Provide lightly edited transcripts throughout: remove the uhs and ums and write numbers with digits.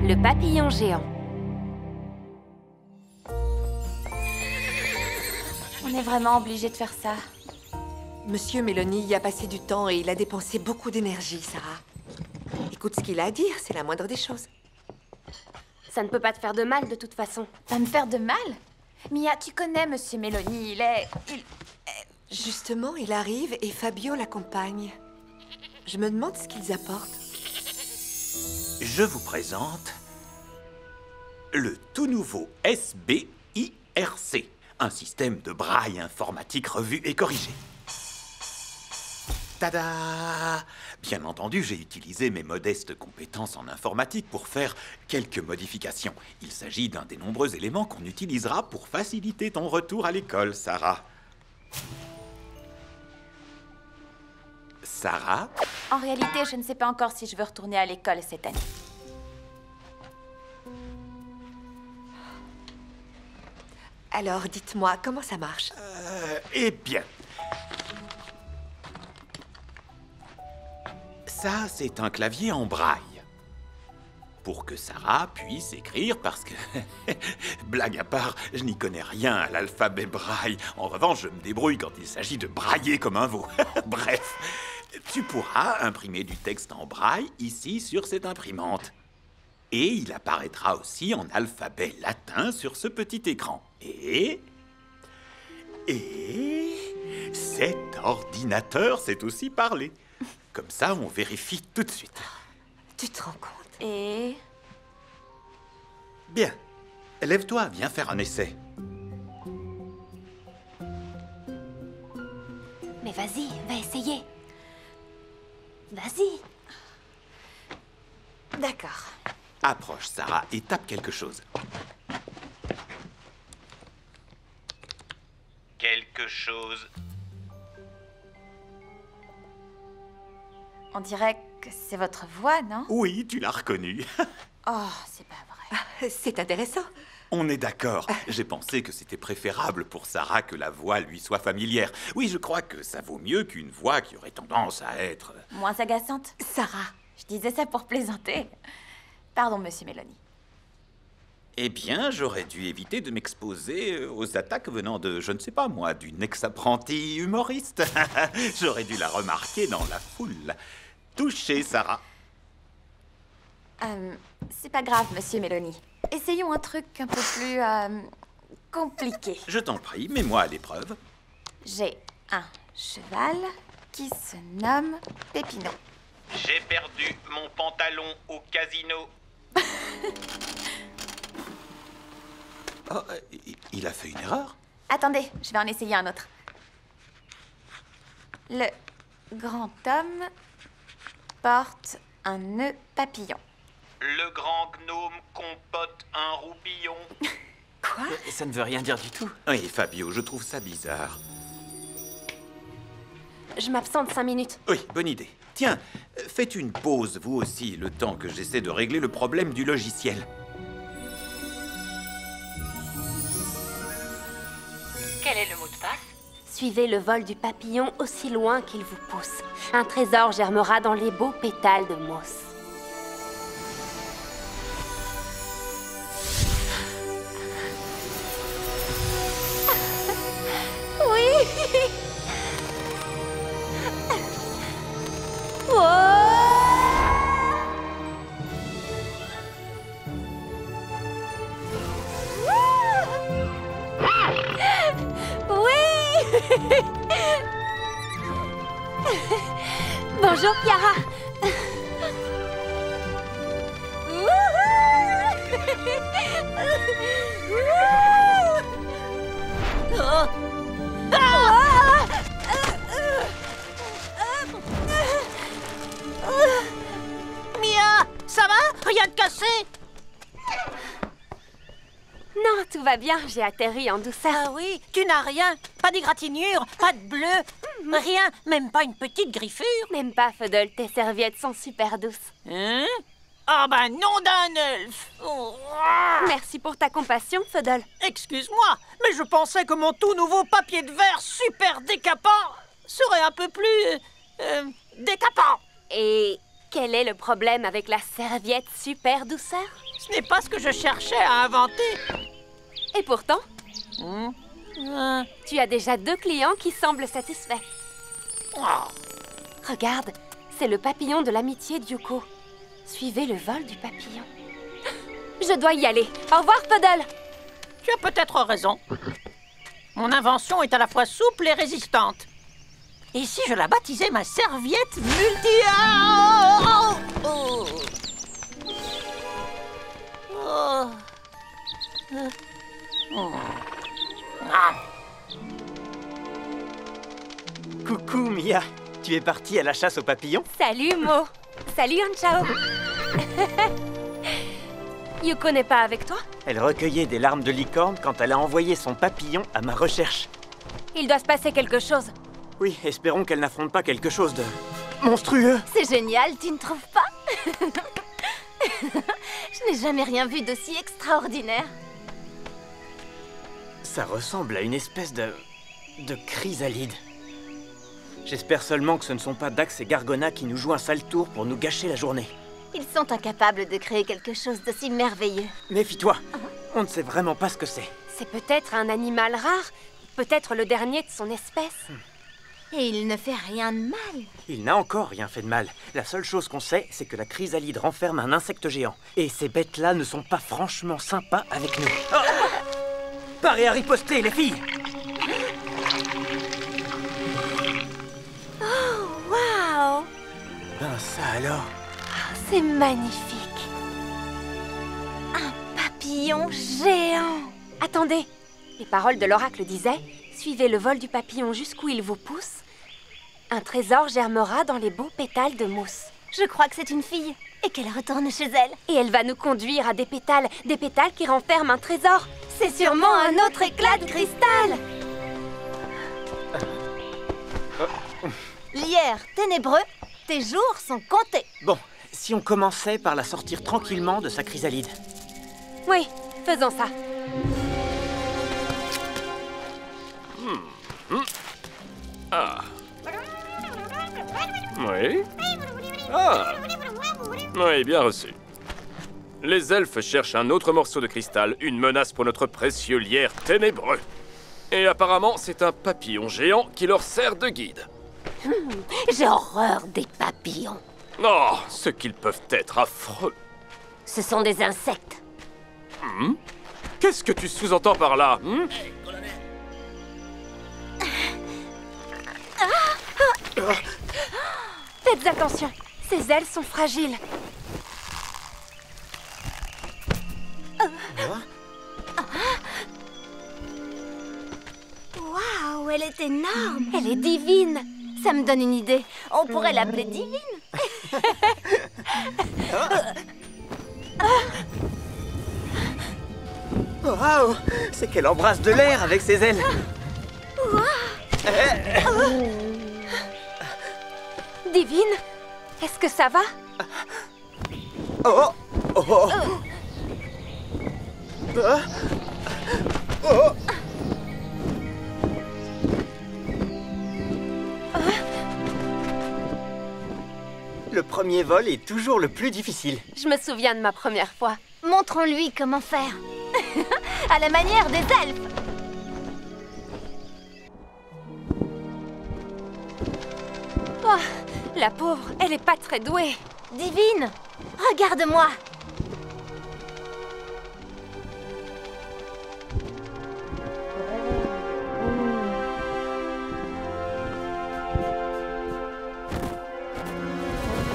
Le papillon géant. On est vraiment obligé de faire ça. Monsieur Mélanie y a passé du temps et il a dépensé beaucoup d'énergie, Sarah. Écoute ce qu'il a à dire, c'est la moindre des choses. Ça ne peut pas te faire de mal de toute façon. Va me faire de mal? Mia, tu connais Monsieur Mélanie, Justement, il arrive et Fabio l'accompagne. Je me demande ce qu'ils apportent. Je vous présente le tout nouveau SBIRC, un système de braille informatique revu et corrigé. Tada! Bien entendu, j'ai utilisé mes modestes compétences en informatique pour faire quelques modifications. Il s'agit d'un des nombreux éléments qu'on utilisera pour faciliter ton retour à l'école, Sarah. Sarah? En réalité, je ne sais pas encore si je veux retourner à l'école cette année. Alors, dites-moi, comment ça marche? Eh bien... Ça, c'est un clavier en braille. Pour que Sarah puisse écrire parce que... Blague à part, je n'y connais rien à l'alphabet braille. En revanche, je me débrouille quand il s'agit de brailler comme un veau. Bref, tu pourras imprimer du texte en braille ici sur cette imprimante. Et il apparaîtra aussi en alphabet latin sur ce petit écran. Et cet ordinateur sait aussi parler. Comme ça, on vérifie tout de suite. Tu te rends compte? Et... Bien. Lève-toi, viens faire un essai. Mais vas-y, va essayer. Vas-y. D'accord. Approche, Sarah, et tape quelque chose. Quelque chose. on dirait que c'est votre voix, non? Oui, tu l'as reconnu. Oh, c'est pas vrai. C'est intéressant. On est d'accord. J'ai pensé que c'était préférable pour Sarah que la voix lui soit familière. Oui, je crois que ça vaut mieux qu'une voix qui aurait tendance à être... Moins agaçante? Sarah. Je disais ça pour plaisanter. Pardon, monsieur Mélanie. Eh bien, j'aurais dû éviter de m'exposer aux attaques venant de, je ne sais pas moi, d'une ex-apprentie humoriste. J'aurais dû la remarquer dans la foule. Touchez, Sarah. C'est pas grave, monsieur Mélanie. Essayons un truc un peu plus compliqué. Je t'en prie, mets-moi à l'épreuve. J'ai un cheval qui se nomme Pépino. J'ai perdu mon pantalon au casino. Oh, il a fait une erreur? Attendez, je vais en essayer un autre. Le grand homme porte un nœud papillon. Le grand gnome compote un roupillon. Quoi? Ça ne veut rien dire du tout. Oui, Fabio, je trouve ça bizarre. Je m'absente 5 minutes. Oui, bonne idée. Tiens, faites une pause, vous aussi, le temps que j'essaie de régler le problème du logiciel. Quel est le mot de passe? Suivez le vol du papillon aussi loin qu'il vous pousse. Un trésor germera dans les beaux pétales de mousse. Oui! Bonjour, Chiara. Mia, ça va? Rien de cassé? Non, tout va bien. J'ai atterri en douceur. Ah oui, tu n'as rien. Pas d'égratignure, pas de bleu, rien, même pas une petite griffure. Même pas, Fodol. Tes serviettes sont super douces. Hein? Ah ben non d'un elfe. Oh. Merci pour ta compassion, Fodol. Excuse-moi, mais je pensais que mon tout nouveau papier de verre super décapant serait un peu plus... décapant. Et Quel est le problème avec la serviette super douceur? Ce n'est pas ce que je cherchais à inventer. Et pourtant, Euh, tu as déjà 2 clients qui semblent satisfaits. oh. Regarde, c'est le papillon de l'amitié d'Yuko. Suivez le vol du papillon. Je dois y aller. Au revoir, Puddle. Tu as peut-être raison. Mon invention est à la fois souple et résistante. Et si je la baptisais ma serviette multi... Oh, oh, oh. Oh. Ah. Coucou, Mia. Tu es partie à la chasse aux papillons? Salut, Mo. Salut, Anchao. Yuko n'est pas avec toi? Elle recueillait des larmes de licorne quand elle a envoyé son papillon à ma recherche. Il doit se passer quelque chose. Oui, espérons qu'elle n'affronte pas quelque chose de monstrueux. C'est génial, tu ne trouves pas? Je n'ai jamais rien vu d'aussi extraordinaire. Ça ressemble à une espèce de chrysalide. J'espère seulement que ce ne sont pas Dax et Gargona qui nous jouent un sale tour pour nous gâcher la journée. Ils sont incapables de créer quelque chose d'aussi merveilleux. Méfie-toi, on ne sait vraiment pas ce que c'est. C'est peut-être un animal rare, peut-être le dernier de son espèce. Et il ne fait rien de mal. Il n'a encore rien fait de mal. La seule chose qu'on sait, c'est que la chrysalide renferme un insecte géant. Et ces bêtes-là ne sont pas franchement sympas avec nous. Oh, parez à riposter, les filles! Waouh! Ben ça alors. C'est magnifique. Papillon géant. Attendez, les paroles de l'oracle disaient « Suivez le vol du papillon jusqu'où il vous pousse. Un trésor germera dans les beaux pétales de mousse. Je crois que c'est une fille et qu'elle retourne chez elle. Et elle va nous conduire à des pétales qui renferment un trésor. C'est sûrement un autre éclat de cristal. Lierre ténébreux, tes jours sont comptés. Bon, si on commençait par la sortir tranquillement de sa chrysalide. Oui, faisons ça. Ah. Oui. Ah. Oui, bien reçu. Les elfes cherchent un autre morceau de cristal, une menace pour notre précieux lierre ténébreux. Et apparemment, c'est un papillon géant qui leur sert de guide. J'ai horreur des papillons. Oh, ce qu'ils peuvent être affreux. Ce sont des insectes. Qu'est-ce que tu sous-entends par là Faites attention, ces ailes sont fragiles. Waouh, elle est énorme. Elle est divine. Ça me donne une idée. On pourrait l'appeler Divine. Waouh! C'est qu'elle embrasse de l'air avec ses ailes. Divine, est-ce que ça va? Oh! Oh! Oh! Le premier vol est toujours le plus difficile. Je me souviens de ma première fois. Montrons-lui comment faire. À la manière des elfes. Oh, la pauvre, elle est pas très douée. Divine, regarde-moi.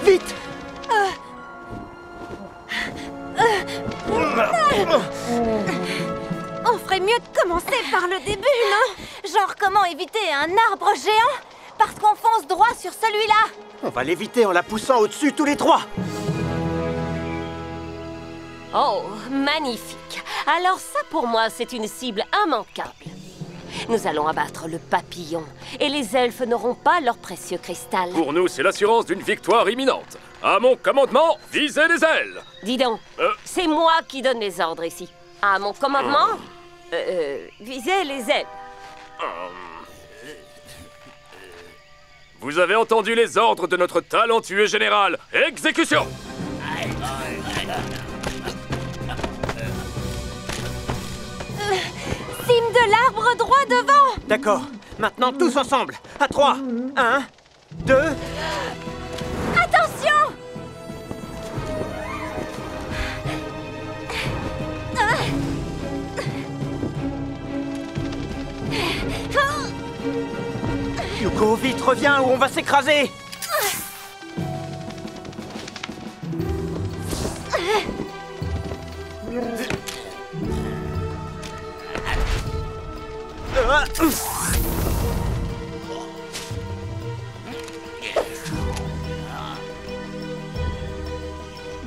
Vite! On ferait mieux de commencer par le début, non? Genre comment éviter un arbre géant? Parce qu'on fonce droit sur celui-là. On va l'éviter en la poussant au-dessus tous les trois. Oh, magnifique. Alors ça, pour moi, c'est une cible immanquable. Nous allons abattre le papillon, et les elfes n'auront pas leur précieux cristal. Pour nous, c'est l'assurance d'une victoire imminente. À mon commandement, visez les ailes. Dis donc, c'est moi qui donne les ordres ici. À mon commandement, visez les ailes. Vous avez entendu les ordres de notre talentueux général. Exécution! Cime de l'arbre droit devant! D'accord. Maintenant, tous ensemble. À 3. 1, 2... Attention! Hugo, vite, reviens ou on va s'écraser!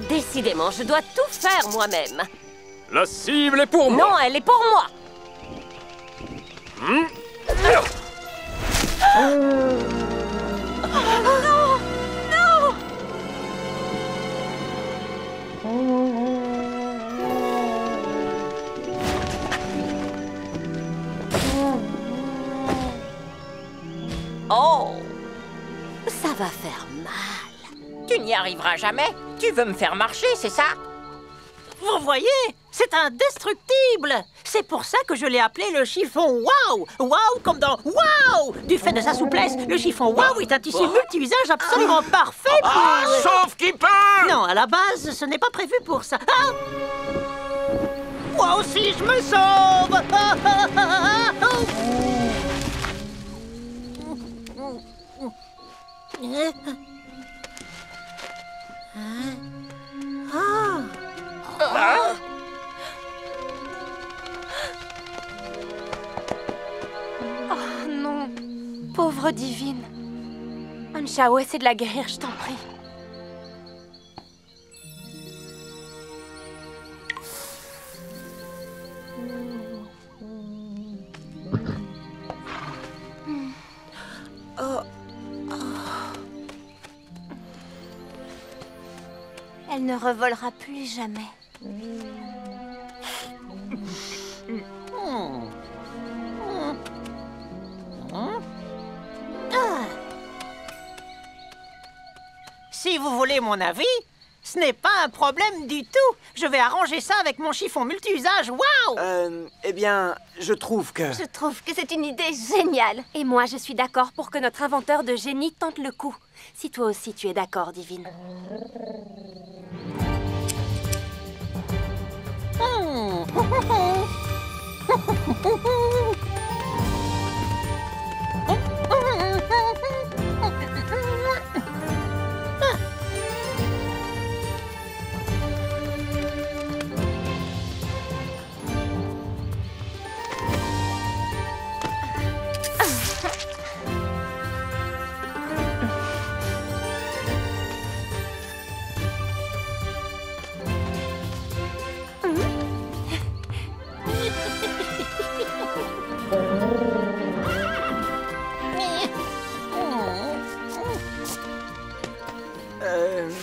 Décidément, je dois tout faire moi-même. La cible est pour moi. Non, elle est pour moi. Oh, Ça va faire mal. tu n'y arriveras jamais. Tu veux me faire marcher, c'est ça? Vous voyez, c'est indestructible. C'est pour ça que je l'ai appelé le chiffon Waouh. Waouh comme dans Waouh. Du fait de sa souplesse, le chiffon Waouh est un tissu multi-usage absolument parfait pour... Sauf qui peut! Non, à la base, ce n'est pas prévu pour ça. Ah! Moi aussi, je me sauve. Oh non, pauvre Divine. Anshao, essaie de la guérir, je t'en prie. Elle ne revolera plus jamais. Si vous voulez mon avis, ce n'est pas un problème du tout. Je vais arranger ça avec mon chiffon multi-usage. Waouh! Eh bien, je trouve que... Je trouve que c'est une idée géniale. Et moi, je suis d'accord pour que notre inventeur de génie tente le coup. Si toi aussi tu es d'accord, Divine.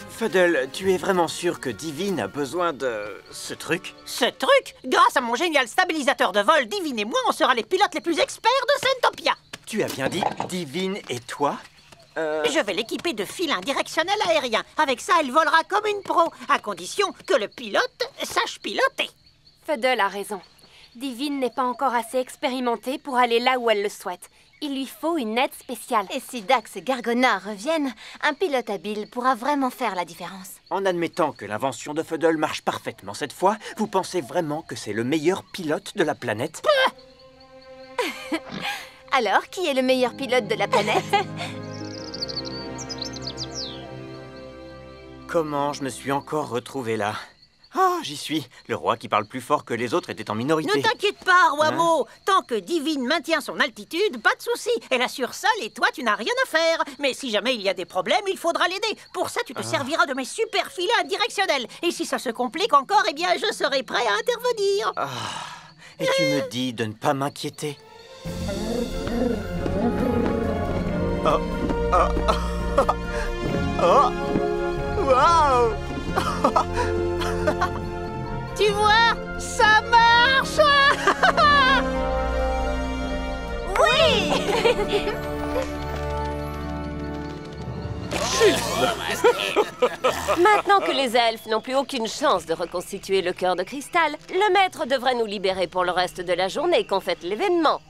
Fuddle, tu es vraiment sûr que Divine a besoin de ce truc? Ce truc, grâce à mon génial stabilisateur de vol, Divine et moi, on sera les pilotes les plus experts de Centopia. Tu as bien dit Divine et toi? Je vais l'équiper de filins directionnels aériens. Avec ça, elle volera comme une pro, à condition que le pilote sache piloter. Fuddle a raison. Divine n'est pas encore assez expérimentée pour aller là où elle le souhaite. Il lui faut une aide spéciale. Et si Dax et Gargona reviennent, un pilote habile pourra vraiment faire la différence. En admettant que l'invention de Fuddle marche parfaitement cette fois, vous pensez vraiment que c'est le meilleur pilote de la planète? Alors, qui est le meilleur pilote de la planète? Comment je me suis encore retrouvé là? Ah, j'y suis. Le roi qui parle plus fort que les autres était en minorité. Ne t'inquiète pas, roi Mo. Tant que Divine maintient son altitude, pas de souci. Elle assure seule et toi, tu n'as rien à faire. Mais si jamais il y a des problèmes, il faudra l'aider. Pour ça, tu te serviras de mes super filets directionnels. Et si ça se complique encore, eh bien, je serai prêt à intervenir. Et tu me dis de ne pas m'inquiéter. Waouh! Tu vois, ça marche. Oui! Maintenant que les elfes n'ont plus aucune chance de reconstituer le cœur de cristal, le maître devrait nous libérer pour le reste de la journée qu'on fête l'événement.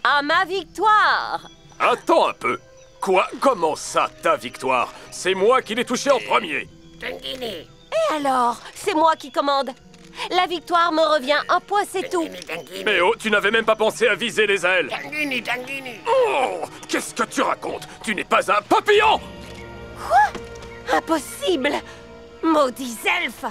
À ma victoire! Attends un peu. Quoi? Comment ça, ta victoire? C'est moi qui l'ai touché en premier. Et alors? C'est moi qui commande. La victoire me revient un point, c'est tout. Mais oh, tu n'avais même pas pensé à viser les ailes. Oh, qu'est-ce que tu racontes? Tu n'es pas un papillon! Quoi? Impossible! Maudits elfes!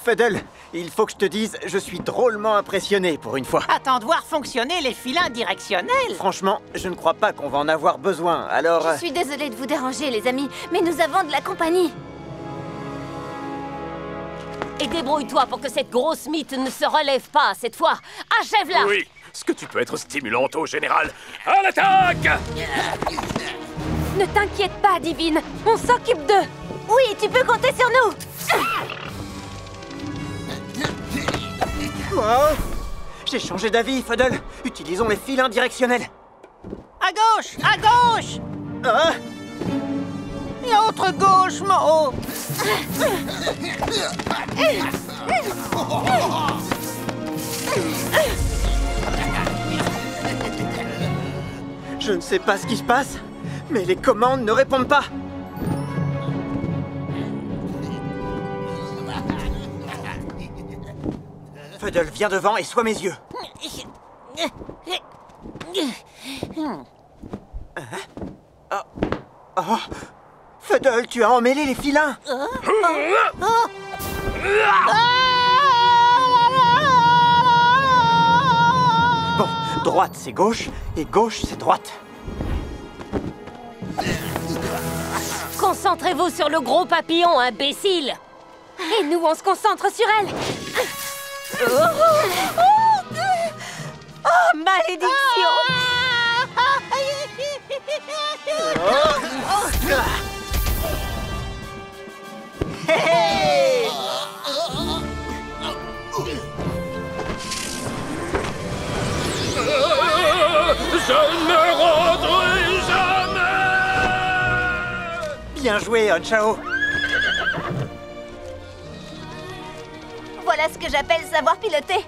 Fuddle, il faut que je te dise, je suis drôlement impressionné pour une fois. Attends de voir fonctionner les filins directionnels. Franchement, je ne crois pas qu'on va en avoir besoin, alors... Je suis désolée de vous déranger, les amis, mais nous avons de la compagnie. Et débrouille-toi pour que cette grosse mythe ne se relève pas cette fois. Achève-la! Oui, est-ce que tu peux être stimulante au général? À l'attaque! Ne t'inquiète pas, Divine. On s'occupe d'eux. Oui, tu peux compter sur nous. Oh, j'ai changé d'avis, Fuddle. Utilisons les filins directionnels. À gauche! À gauche! Hein? Et autre gauche, Mo! Je ne sais pas ce qui se passe, mais les commandes ne répondent pas. Fuddle, viens devant et sois mes yeux. Oh, Fuddle, tu as emmêlé les filins. Bon, droite c'est gauche et gauche c'est droite. Concentrez-vous sur le gros papillon, imbécile! Et nous, on se concentre sur elle. Oh, malédiction! Je ne rendrai jamais! Bien joué, Honchao. Voilà ce que j'appelle savoir piloter.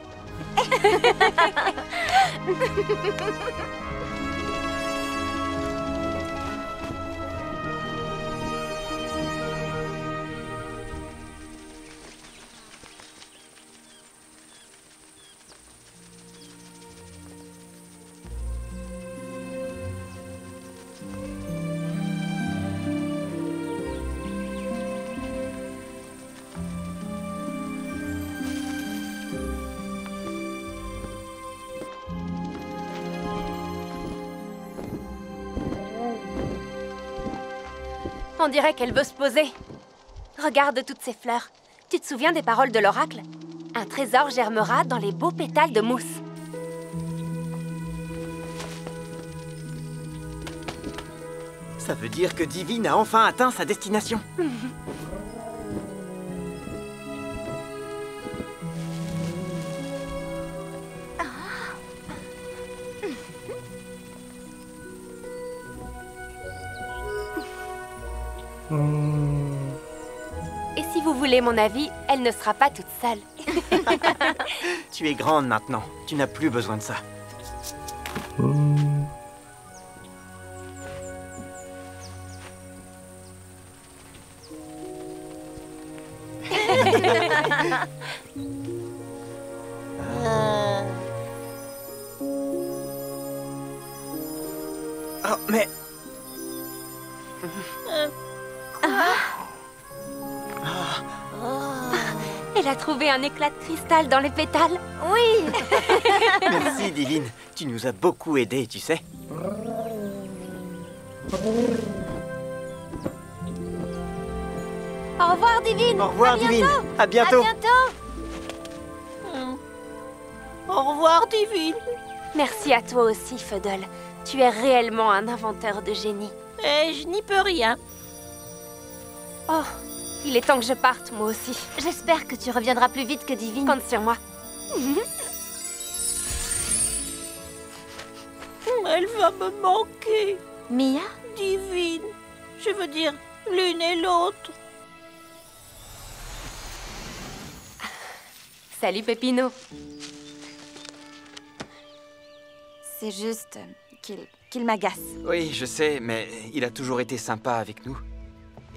On dirait qu'elle veut se poser. Regarde toutes ces fleurs. Tu te souviens des paroles de l'oracle? Un trésor germera dans les beaux pétales de mousse. Ça veut dire que Divine a enfin atteint sa destination. Et si vous voulez mon avis, elle ne sera pas toute seule. Tu es grande maintenant. Tu n'as plus besoin de ça. Oh, mais... Elle a trouvé un éclat de cristal dans les pétales. Oui. Merci, Divine. Tu nous as beaucoup aidés, tu sais. Au revoir, Divine. Au revoir, Divine. À bientôt. À bientôt. Au revoir, Divine. Merci à toi aussi, Fuddle. Tu es réellement un inventeur de génie. Et je n'y peux rien. Oh, il est temps que je parte, moi aussi. J'espère que tu reviendras plus vite que Divine. Compte sur moi. Elle va me manquer. Mia? Divine. Je veux dire, l'une et l'autre. Salut, Pépino. C'est juste qu'il m'agace. Oui, je sais, mais il a toujours été sympa avec nous.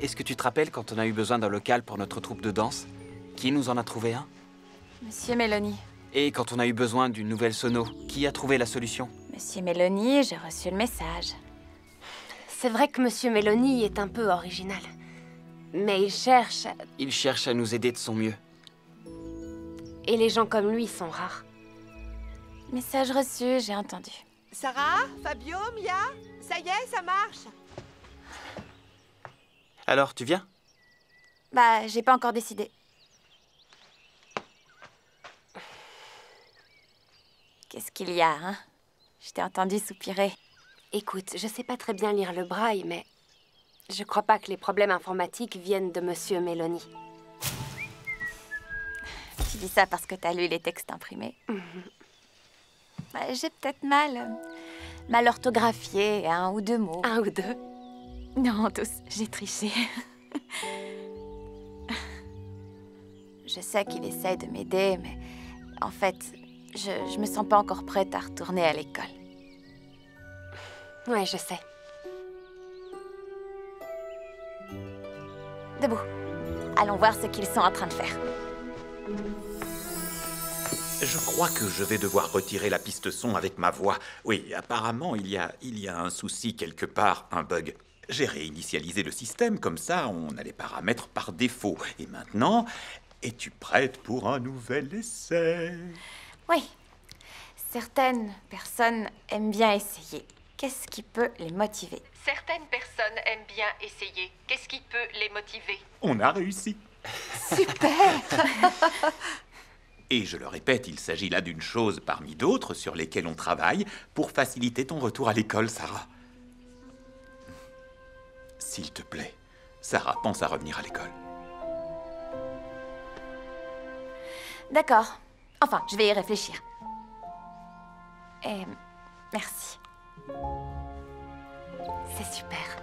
Est-ce que tu te rappelles quand on a eu besoin d'un local pour notre troupe de danse? Qui nous en a trouvé un? Monsieur Mélanie. Et quand on a eu besoin d'une nouvelle sono, qui a trouvé la solution? Monsieur Mélanie, j'ai reçu le message. C'est vrai que Monsieur Mélanie est un peu original. Mais il cherche... Il cherche à nous aider de son mieux. Et les gens comme lui sont rares. Message reçu, j'ai entendu. Sarah, Fabio, Mia, ça y est, ça marche. Alors, tu viens? Bah, j'ai pas encore décidé. Qu'est-ce qu'il y a, hein? Je t'ai entendu soupirer. Écoute, je sais pas très bien lire le braille, mais... je crois pas que les problèmes informatiques viennent de Monsieur Mélanie. Tu dis ça parce que t'as lu les textes imprimés. Bah, j'ai peut-être mal orthographié un ou deux mots. Un ou deux? Non, tous, j'ai triché. Je sais qu'il essaye de m'aider, mais en fait, je me sens pas encore prête à retourner à l'école. Ouais, je sais. Debout. Allons voir ce qu'ils sont en train de faire. Je crois que je vais devoir retirer la piste son avec ma voix. Oui, apparemment, il y a un souci quelque part, un bug. J'ai réinitialisé le système, comme ça, on a les paramètres par défaut. Et maintenant, es-tu prête pour un nouvel essai? Oui. Certaines personnes aiment bien essayer. Qu'est-ce qui peut les motiver? Certaines personnes aiment bien essayer. Qu'est-ce qui peut les motiver? On a réussi. Super. Et je le répète, il s'agit là d'une chose parmi d'autres sur lesquelles on travaille pour faciliter ton retour à l'école, Sarah. S'il te plaît, Sarah, pense à revenir à l'école. D'accord. Enfin, je vais y réfléchir. Et merci. C'est super.